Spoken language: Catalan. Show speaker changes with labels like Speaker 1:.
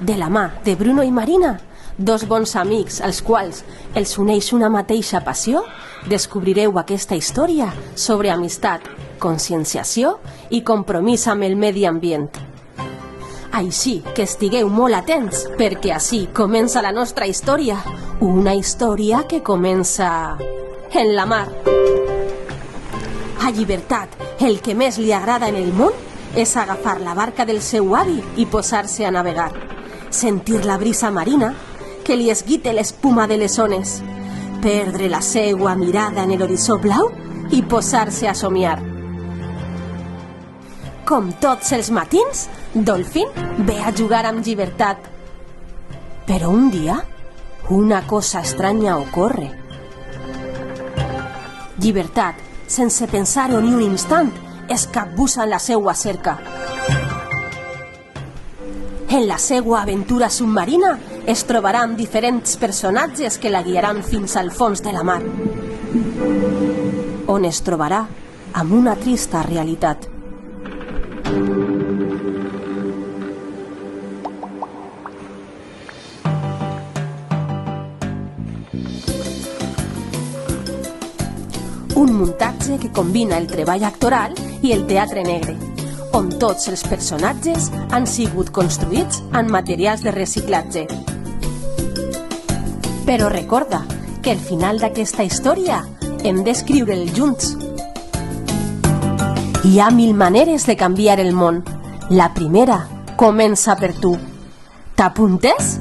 Speaker 1: De la mà de Bruno i Marina, dos bons amics als quals els uneix una mateixa passió, descobrireu aquesta història sobre amistat, conscienciació i compromís amb el medi ambient. Així que estigueu molt atents, perquè així comença la nostra història, una història que comença en la mar. A Llibertat, el que més li agrada en el món és agafar la barca del seu avi i posar-se a navegar, sentir la brisa marina que li esguite l'espuma de les ones, perdre la seua mirada en l'horitzó blau i posar-se a somiar. Com tots els matins, Dolphin ve a jugar amb Llibertat. Però un dia, una cosa estranya ocorre. Llibertat, sense pensar-ho ni un instant, es capbussa en la seua cerca. En la seua aventura submarina es trobarà amb diferents personatges que la guiaran fins al fons de la mar, on es trobarà amb una trista realitat. Un muntatge que combina el treball actoral i el teatre negre, on tots els personatges han sigut construïts amb materials de reciclatge. Però recorda que al final d'aquesta història hem d'escriure'l junts. Hi ha 1000 maneres de canviar el món. La primera comença per tu. T'apuntes?